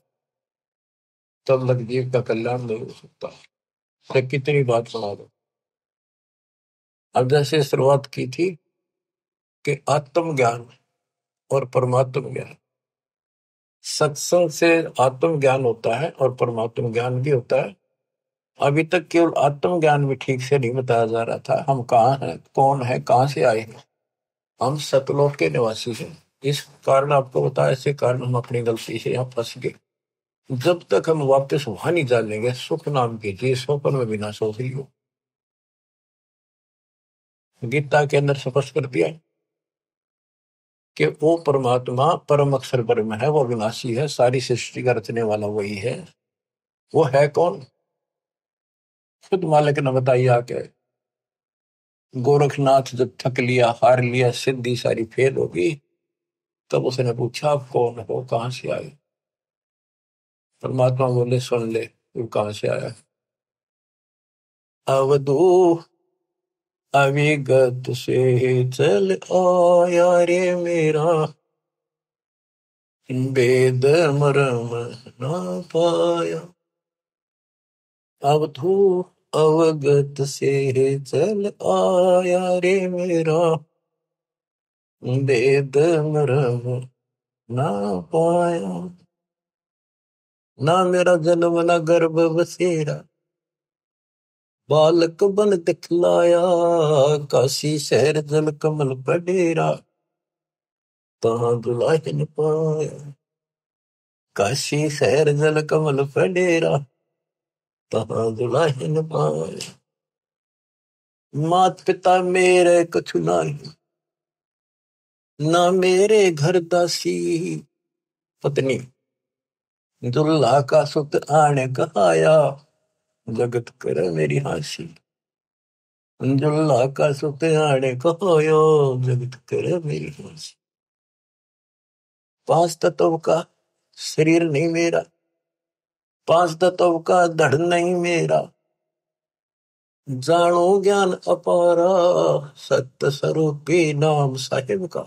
तब तक जीव का कल्याण नहीं हो सकता। तो कितनी बात सुना दो। अब जैसे शुरुआत की थी कि आत्मज्ञान और परमात्म ज्ञान, सत्संग से आत्म ज्ञान होता है और परमात्म ज्ञान भी होता है। अभी तक केवल आत्म ज्ञान भी ठीक से नहीं बताया जा रहा था। हम कहाँ हैं, कौन है, कहाँ से आए हैं। हम सतलोक के निवासी हैं। इस कारण आपको बताया, इसी कारण हम अपनी गलती से यहाँ फंस गए। जब तक हम वापस वहां नहीं जानेंगे, सुख नाम की चीज स्वप्न में बिना सो ही हो। गीता के अंदर स्पष्ट कर दिया कि वो परमात्मा परम अक्षर ब्रह्म है, वो विनाशी है, सारी सृष्टि का रचने वाला वही है। वो है कौन, खुद मालिक ने बताइए आके। गोरखनाथ जब थक लिया, हार लिया, सिद्धि सारी फेल होगी, तब उसने पूछा आप कौन हो, कहां से आए। परमात्मा बोले सुन ले, तू कहां से आया। अवधू अविगत से चल आया रे मेरा, वेद मरम ना पाया। अवधू अवगत से चल आया रे मेरा, वेद मरम ना पाया। ना मेरा जन्म ना गर्भ बसेरा, बालक बन दिखलाया। काशी शहर जल कमल पडेरा, तहां दुलाहिन पाया। काशी शहर जल कमल पडेरा, तहां दुलाहिन पाया। मात पिता मेरे कछु नाही, ना मेरे घर दासी। पत्नी दुल्हा का सुत आने कहाया, जगत करे मेरी हासी। दुल्हा का सुत आने कहाया, जगत करे मेरी हासी। पांच तत्व का शरीर नहीं मेरा, पांच तत्व का धड़ नहीं मेरा। जानो ज्ञान अपारा सत्य स्वरूपी नाम साहिब का,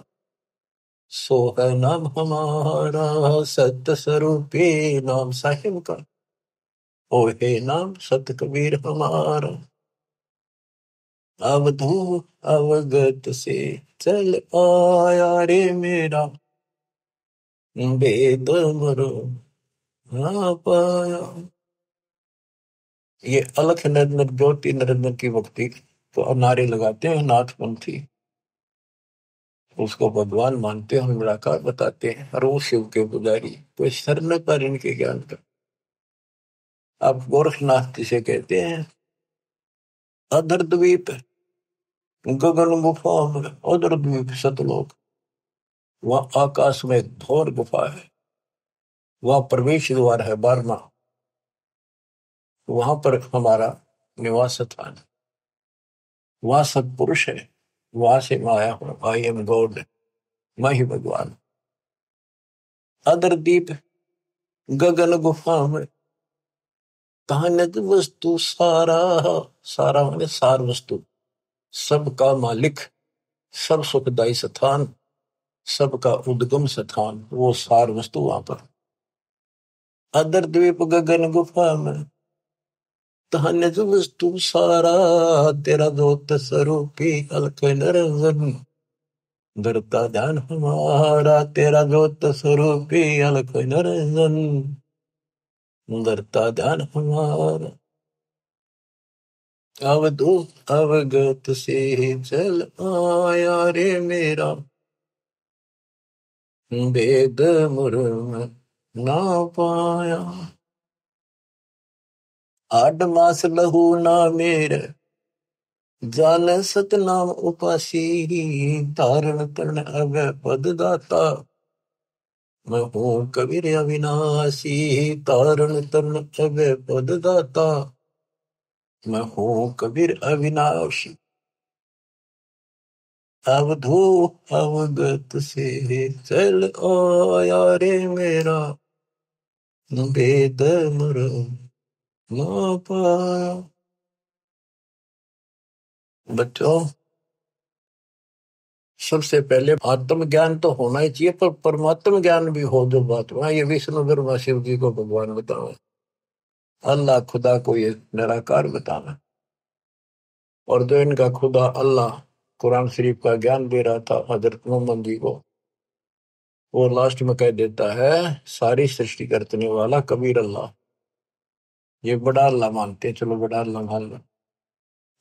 सो है नाम हमारा सत्य स्वरूपी नाम साहिब का, ओ हे नाम सत कबीर हमारा। अवधू अवगत से चल आया रे मेरा, वेद मरो ना पाया। ये अलख निरंजन ज्योति निरंजन की भक्ति तो नारे लगाते हैं नाथपंथी, उसको भगवान मानते हैं, निराकार बताते हैं, और वो शिव के पुजारी कोई सर न पर इनके ज्ञान का। आप गोरखनाथ जिसे कहते हैं, अधर द्वीप गगन गुफा में, अधर द्वीप सतलोक, वह आकाश में एक घोर गुफा है, वह प्रवेश द्वार है 12वां, वहां पर हमारा निवास स्थान, वह सत्पुरुष है, वहां से मैं आया हूं, आई एम गॉड, मैं ही भगवान। अदर दीप गगन गुफा में, कहानित वस्तु सारा, सारा माने सार वस्तु, सबका मालिक, सब सुखदायी स्थान, सबका उद्गम स्थान, वो सार वस्तु वहां पर। अदर द्वीप गगन गुफा में, कहानित वस्तु सारा, तेरा दोत स्वरूपी अलख निरंजन, धरता ध्यान हमारा, तेरा जोत स्वरूपी अलख निरंजन, धरता ध्यान हमारा। अवधूत अवगत से चल आया रे मेरा, वेद मुर्म ना पाया। 8 मास लहू ना मेरे, जान सतनाम उपासी, धारण तरण अब पद दाता, मैं हूँ कबीर अविनाशी, तारण तरण अब पद दाता, मैं हूँ कबीर अविनाशी। अवधू अवगत से चल आया रे मेरा, वेद मरम ना पाया। बच्चों, सबसे पहले आत्म ज्ञान तो होना ही चाहिए, पर परमात्म ज्ञान भी हो जो बात हुआ, ये विष्णु ब्रह्मा शिव जी को भगवान बतावे, अल्लाह खुदा को ये निराकार बताना। और जो इनका खुदा अल्लाह कुरान शरीफ का ज्ञान दे रहा था हजरत मोहम्मद जी को, वो लास्ट में कह देता है सारी सृष्टि करने वाला कबीर अल्लाह, ये बड़ा अल्लाह मानते हैं, चलो बड़ा अल्लाह मान लो।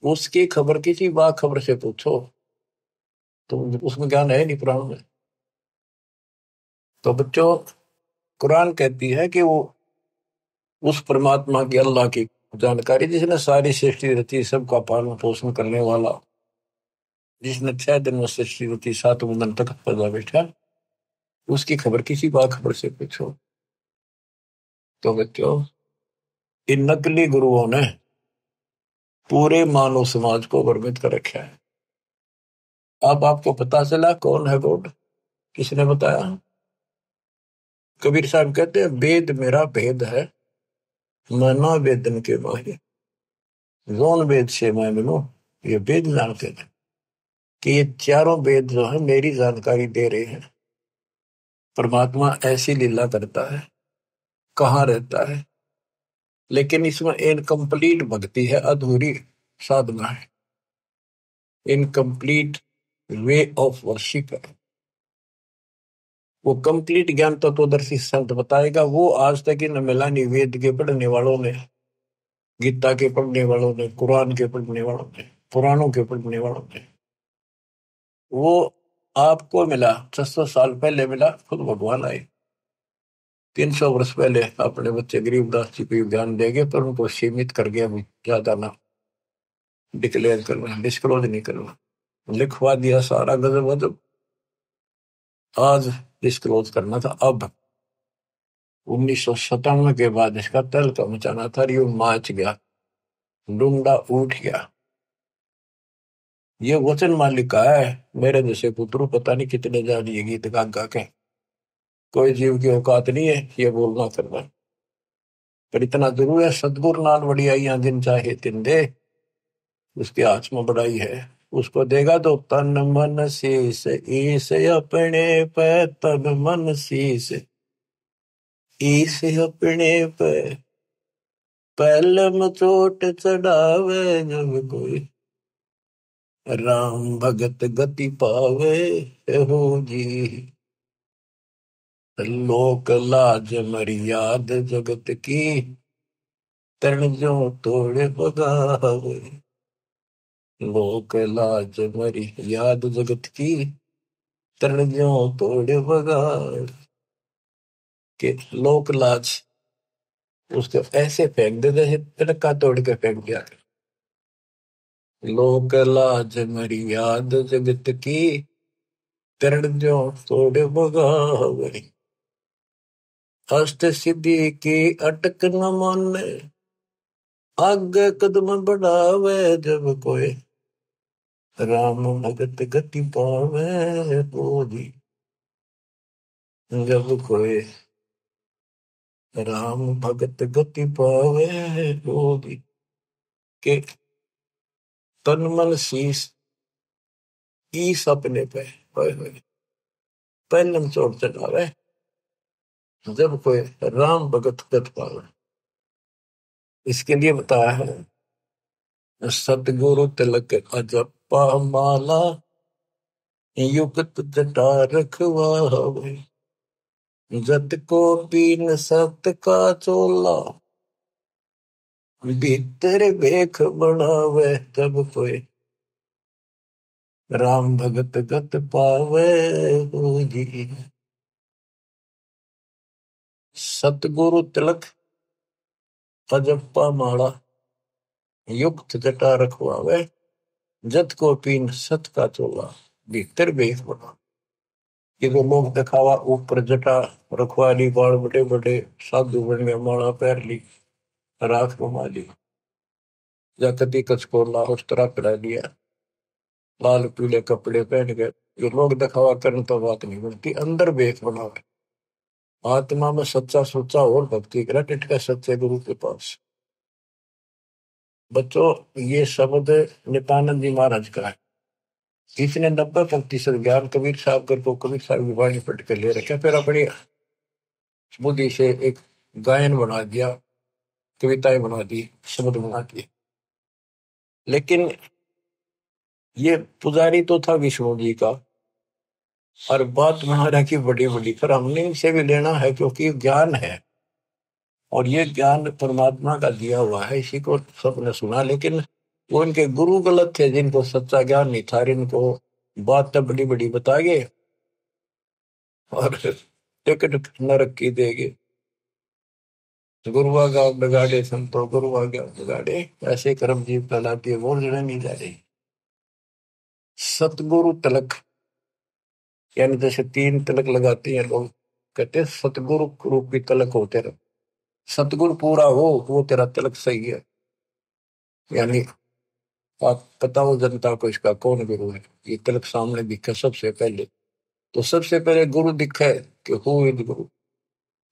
उसकी खबर किसी बाखबर से पूछो तो उसमें ज्ञान है नहीं कुरान में। तो बच्चों, कुरान कहती है कि वो उस परमात्मा की, अल्लाह की जानकारी, जिसने सारी सृष्टि रची, सबका पालन पोषण करने वाला, जिसने 6 दिन में सृष्टि रची, 7वें दिन तक पैदा बैठा, उसकी खबर किसी बाखबर से पूछो। तो बच्चों, इन नकली गुरुओं ने पूरे मानव समाज को भ्रमित कर रखा है। अब आपको पता चला कौन है गॉड, किसने बताया? कबीर साहब कहते हैं, वेद मेरा भेद है, मैं ना वेदन के माहिर, जोन वेद से मैं मिलूं, ये वेद जानते हैं कि ये चारों वेद जो है मेरी जानकारी दे रहे हैं। परमात्मा ऐसी लीला करता है, कहाँ रहता है, लेकिन इसमें इनकम्प्लीट भक्ति है, अधूरी साधना है, इनकम्प्लीट वे ऑफ वर्शिप है। वो कंप्लीट ज्ञान तत्वदर्शी संत बताएगा, वो आज तक इन मिला नहीं, वेद के पढ़ने वालों ने, गीता के पढ़ने वालों ने, कुरान के पढ़ने वालों ने, पुराणों के पढ़ने वालों ने। वो आपको मिला 600 साल पहले मिला, खुद भगवान आए 300 वर्ष पहले, अपने बच्चे गरीबदास जी को ध्यान देंगे, पर उनको सीमित कर गया, ज्यादा ना डिक्लेयर करना, डिस्क्लोज नहीं करना, लिखवा दिया सारा गजब वजब, आज डिस्क्लोज करना था। अब 1997 के बाद इसका तहलका मचाना था, यूं माच गया, डूंगा उठ गया। ये वचन मालिक का है, मेरे जैसे पुत्रु पता नहीं कितने जानिए गीत गा गा के, कोई जीव की औकात नहीं है ये बोलना करना, पर इतना जरूर है, सदगुरु नाल वड़ियाइयां जिन चाहे तिन दे, उसके हाथ में बड़ाई है, उसको देगा तो तन मन शीस, ईस अपने पे तन मन शीस, ईस अपने पे पहले में चोट चढ़ावे जब कोई, राम भगत गति पावे हो जी, लोक लाज मर्याद जगत की, तरण जो तोड़ बगावे, लोक लाज मर्याद जगत की, तरण जो तोड़ बगावे, के लोक लाज उसको ऐसे फेंक दे जैसे तिनका तोड़ के फेंक दिया। लोक लाज मर्याद जगत की, तरण जो तोड़ बगावे, अष्ट सिद्धि की अटक न माने, आगे कदम बढ़ावे जब कोई, राम भगत गति पावे बोधी, जब कोई राम भगत गति पावे बोधी, के तन मन शीस, ईस अपने पे पहलम चोट चढ़ावे जब कोई राम भगत गत पावे। इसके लिए बताया है, सतगुरु तिलक अजपा माला, युक्त जटा रखवावे, जत को पीन सत का चोला, भीतर बेख बनावे जब कोई, राम भगत गत पावे हो जी। सतगुरु तिलक अजप्पा माला, युक्त जटा रखवावे, जत को पीन सत का चोला, भीतर बेख बना। ये तो लोग दिखावा, ऊपर जटा रखवा ली, बाल बड़े बड़े साधु बन गए, माला पैर ली, राख घुमा ली, या कदी कचकोला उस तरह पिला लिया, लाल पीले कपड़े पहन गए। ये लोग दिखावा करने तो बात नहीं बनती, अंदर बेख बनावे, आत्मा में सच्चा सोचा और भक्ति करा, टिटका सच्चे गुरु के पास। बच्चों, ये शब्द नित्यानंद जी महाराज का है। इसने 90% ज्ञान कबीर साहब कर को कबीर साहब की वाणी पढ़ कर ले रखा, फिर अपनी बुद्धि से एक गायन बना दिया, कविताएं बना दी, शब्द बना दिए। लेकिन ये पुजारी तो था विष्णु जी का, और बात महाराज की बड़ी बड़ी, पर हमने इनसे भी लेना है क्योंकि ज्ञान है, और ये ज्ञान परमात्मा का दिया हुआ है, इसी को सबने सुना। लेकिन वो इनके गुरु गलत थे, जिनको सच्चा ज्ञान नहीं था, इनको बात तो बड़ी बड़ी बता गए और टिकट नरक की देगे। गुरुआ गाँव बिगाड़े संतो, गुरुआ गाँव बिगाड़े, ऐसे कर्म जीव कहलाती है, वो जड़े नहीं जा रही। सतगुरु तिलक, यानी जैसे 3 तिलक लगाते हैं लोग, कहते हैं सतगुरु रूपी तिलक हो तेरा, सतगुरु पूरा हो वो तेरा तिलक सही है। यानी आप बताओ जनता को इसका कौन गुरु है, ये तिलक सामने दिखे सबसे पहले, तो सबसे पहले गुरु दिखे कि हु इज गुरु,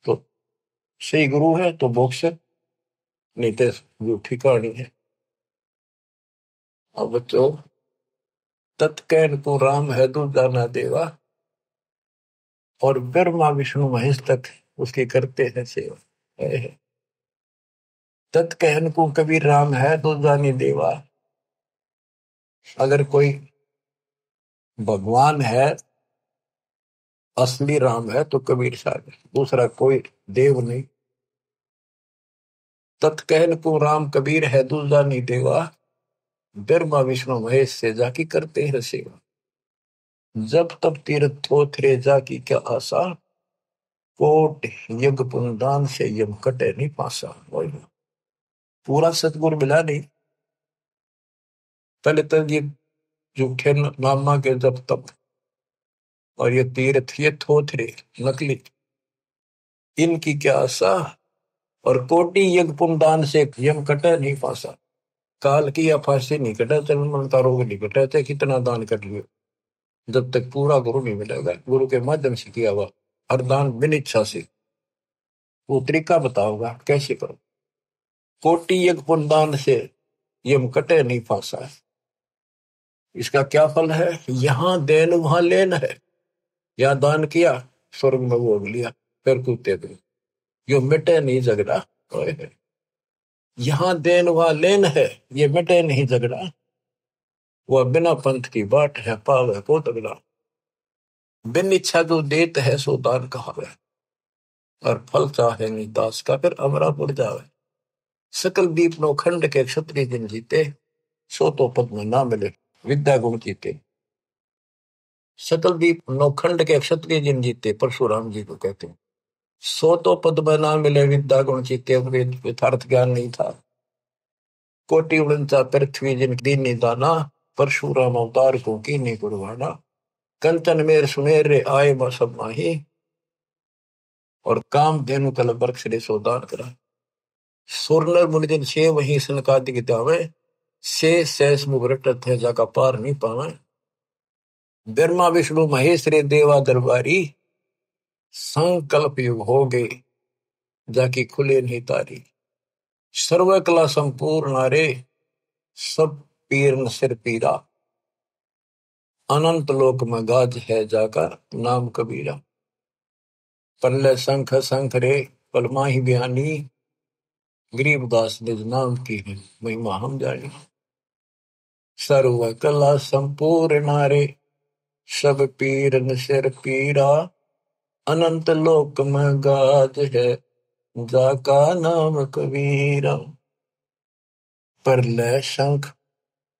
तो सही गुरु है तो मोक्ष है, नहीं तो झूठी कहानी है। अब बच्चों, तत्कैन को राम है दूजा ना देवा, और ब्रह्मा विष्णु महेश तक उसकी करते हैं सेवा। तत्कैन को कबीर राम है दूजा नहीं देवा, अगर कोई भगवान है, असली राम है तो कबीर साहब है, दूसरा कोई देव नहीं। तत्कहन को राम कबीर है दूजा नहीं देवा, ब्रह्मा विष्णु महेश से जाकी करते हैं सेवा, जब तब तीर्थ थोथरे जाकी क्या आशा, कोट यज्ञ पुनदान से यम कटे नहीं पासा। पूरा सतगुरु मिला नहीं, पहले तो ये झूठे नामा के जब तब, और ये तीर्थ ये थोथरे नकली, इनकी क्या आशा, और कोटि यज्ञ पुनदान से यम कटे नहीं पासा। काल की या फांसी नहीं कटा, जन्म का रोग नहीं कटा, चाहे कितना दान कर लियो, जब तक पूरा गुरु नहीं मिलेगा, गुरु के माध्यम से किया हुआ हर दान बिन इच्छा से, वो तरीका बताओगा कैसे करो। कोटि यज्ञ पुनदान से ये मुकटे नहीं फांसा है। इसका क्या फल है? यहां देन वहां लेन है। या दान किया, स्वर्ग में भोग लिया, फिर कूदते गए। यो मिटे नहीं झगड़ा। यहां देन वहां लेन है, ये मिटे नहीं झगड़ा। वह बिना पंथ की बाट है, पाव है को तगड़ा। बिन इच्छा जो देत है सो दान कहावे, और फल चाहे नहीं दास का, फिर अमरा पड़ जावे। सकल दीप नो खंड के क्षत्रिय जिन जीते, सो तो पद में ना मिले विद्या गुण जीते। सकल दीप नौखंड के क्षत्रिय जिन जीते, परशुराम जी को कहते हैं। सो तो पद में ना मिले विद्या गुण जीते, यथार्थ ज्ञान नहीं था। कोटि उड़नचा पृथ्वी जिन दीन निदाना, परशुराम अवतार को की नहीं कुर्बाना। कंचन मेर सुमेर रे आए सब माही, और काम धेनु कल बरक्ष रे सोदान करा। सुरनर मुनिजन छे वही सनकादि दावे, से सहस मुगरटत है जाका पार नहीं पावे। ब्रह्मा विष्णु महेश रे देवा दरबारी, संकल्प युग हो गए जाकी खुले नहीं तारी। सर्व कला संपूर्ण नारे, सब पीर न सिर पीरा। अनंत लोक में गाज है जाका नाम कबीरा। पल्ले शंख शंख रे पलमा ही बयानी, गरीबदास निज नाम की है महिमा हम जानी। सर्व कला संपूर्ण नारे, सब पीर न सिर पीरा। अनंत लोक में गाज है जाका नाम कबीरा। परलय शंख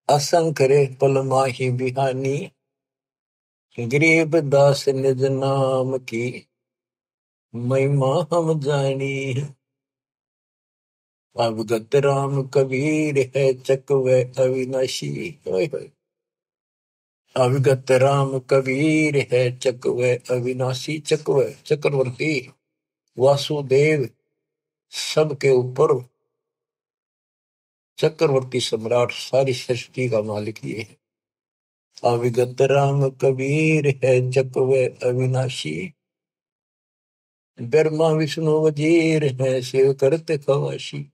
असंख रे पलमा ही बिहानी, गरीब दास निज नाम की महिमा हम जानी। अवगत राम कबीर है चकवे अविनाशी। अवगत राम कबीर है चकवे अविनाशी। चकवे चक्रवर्ती, वासुदेव सबके ऊपर चक्रवर्ती सम्राट, सारी सृष्टि का मालिक ये है। अविगत राम कबीर है चकवे अविनाशी, ब्रह्मा विष्णु वजीर है शिव करते खवाशी।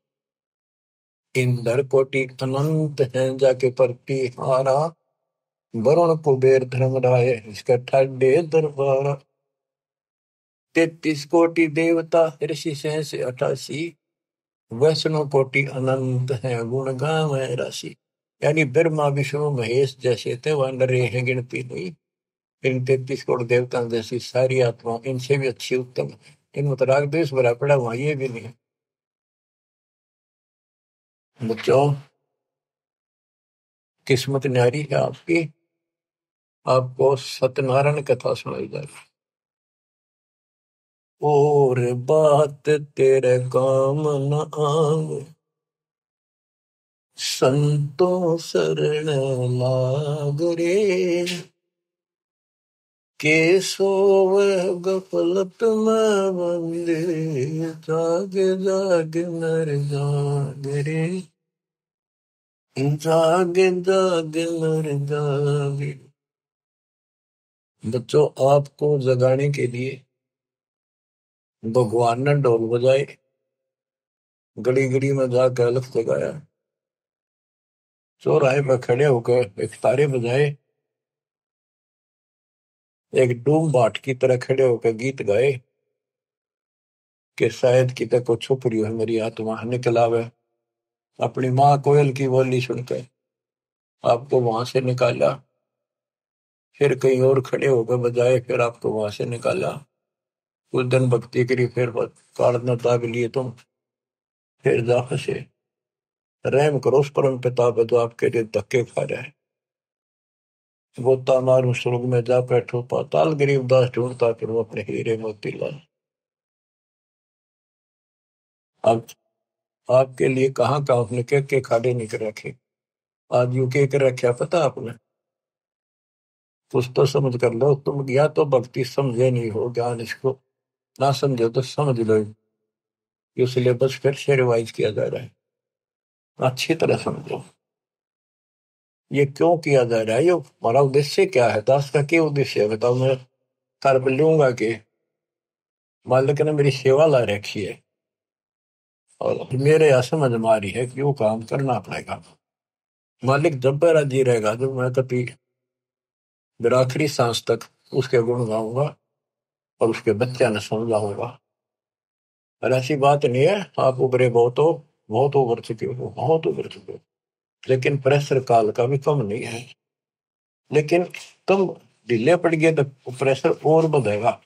इंद्र कोटि अनंत है जाके परती हारा, वरुण कुबेर धर्मराय इसका ठाडे दरबारा। 33 कोटि देवता ऋषि सहस 88, वैष्णव कोटि अनंत है गुण गावे राशि। यानी ब्रह्मा विष्णु महेश जैसे थे वह नरे हैं गिनती नहीं। इन 33 करोड़ देवताओं जैसी सारी आत्मा इनसे भी अच्छी उत्तम है। इनमें तो राग द्वेष भरा पड़ा, वहां ये भी नहीं है। बच्चों, किस्मत न्यारी है आपकी, आपको सत्यनारायण कथा सुनाई जा रही। और बात तेरे काम न आवे, संतों शरण लाग रे। के सोवे गफलत में बंदे, जाग जाग नर जाग रे। जाग जाग नर जाग। बच्चों, आपको जगाने के लिए भगवान ने ढोल बजाए, गली गली में जाकर अलख जगाया, चौराहे पर खड़े होकर एक तारे बजाए, एक डूम बाट की तरह खड़े होकर गीत गाए कि शायद कितने को छुप रही है मेरी आत्मा, निकल आवे। अपनी माँ कोयल की बोली सुनकर आपको वहां से निकाला, फिर कहीं और खड़े होकर बजाए, फिर आपको वहां से निकाला। कुछ दिन भक्ति करी, फिर काढ़ना दाब लिए तुम, फिर जा फंसे। रहम करो उस परम पिता पे जो आपके लिए धक्के खा रहा है। गोता मारू स्वर्ग में जा बैठो पाताल, गरीब दास ढूंढता फिर अपने हीरे मोती लाल। अब आपके लिए कहाँ का आपने के खाड़े नहीं कर रखे। आज यू के कर रखे पता आपने? कुछ तो समझ कर लो तुम, या तो भक्ति समझे नहीं हो, ज्ञान इसको ना समझो तो समझ लो। ये सिलेबस फिर से रिवाइज किया जा रहा है, अच्छी तरह समझो ये क्यों किया जा रहा है, ये हमारा उद्देश्य क्या है, दास का क्या उद्देश्य है बताओ। मैं कर लूंगा कि मालिक ने मेरी सेवा ला रखी है और मेरे यहाँ समझ में आ रही है कि वो काम करना पड़ेगा। मालिक जब मेरा जी रहेगा, जब मैं कभी मेरा आखिरी सांस तक उसके गुण गाऊंगा और उसके बच्चा ने समझाऊंगा। और ऐसी बात नहीं है आप उभरे बहुत हो, बहुत उभर चुके हो, बहुत उभर चुके हो, लेकिन प्रेशर काल का भी कम नहीं है। लेकिन तुम ढीले पड़ गए तो प्रेशर और बढ़ेगा,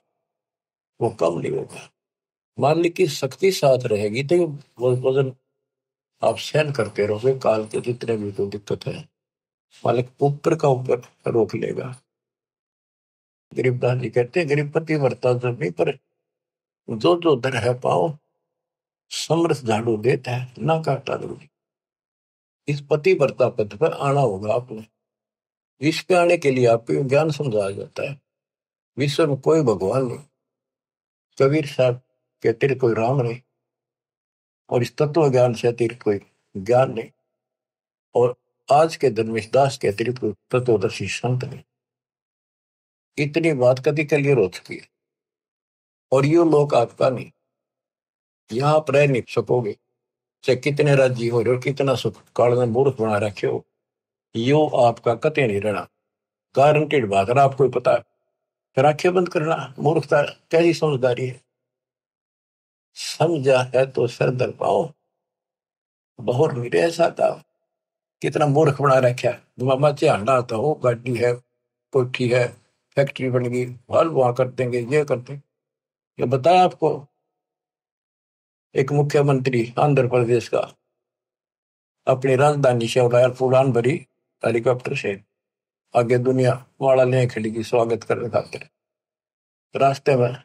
वो कम नहीं होगा। मालिक की शक्ति साथ रहेगी तो वो वजन आप सहन करते रहोगे, काल के जितने भी कोई दिक्कत है मालिक ऊपर का ऊपर रोक लेगा। गरीबदास जी कहते हैं गरीबपति वर्ता जब नहीं, पर जो जो दर है पाओ समरस झाड़ू देता है ना काटा दूरी। इस पति वर्ता पद पर आना होगा आपने। विश्व पे आने के लिए आपको ज्ञान समझाया जाता है। विश्व में कोई भगवान नहीं, कबीर साहब के अतिरिक्त कोई राम नहीं, और इस तत्व ज्ञान से अतिरिक्त कोई ज्ञान नहीं, और आज के धर्मेश दास के अतिरिक्त कोई तत्वदर्शी संत नहीं। इतनी बात कभी क्लियर हो चुकी है, और ये लोग आपका नहीं, यहाँ आप रह नहीं सकोगे चाहे कितने राज्य हो रहे हो, कितना सुख काल में मूर्ख बना रखे हो, यो आपका कते नहीं रहना। गारंटेड बात है, आपको पता है। फिर आंखें बंद करना मूर्खता, कैसी समझदारी है। समझा है तो सर दर पाओ, बहुत मेरे ऐसा था। कितना मूर्ख बना रखा है। मामा हंडा आता हो, गाड़ी है, कोठी है, फैक्ट्री बन गई, हल वहां कर देंगे, ये कर देंगे। ये बताया आपको एक मुख्यमंत्री आंध्र प्रदेश का अपनी राजधानी से उड़ान भरी हेलीकॉप्टर से, आगे दुनिया वाला ले खड़ी की स्वागत करने खातिर। रास्ते में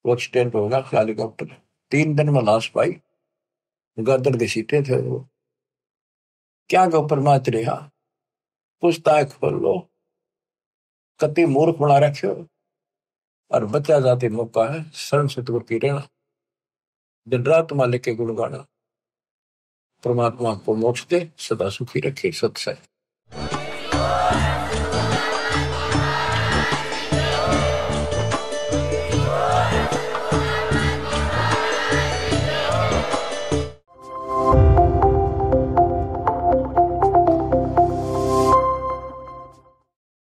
वो एक्सीडेंट होगा हेलीकॉप्टर, 3 दिन में लाश पाई, गर्दन घसीटे थे वो। क्या गो परमाच रहा, पूछताछ खोल लो, कति मूर्ख बना रखे हो। और बचा जाते मौका है शरण से दूर की रहना, दिन रात मालिक के गुण गाना। परमात्मा को मोक्ष दे, सदा सुखी रखे। सत्संग।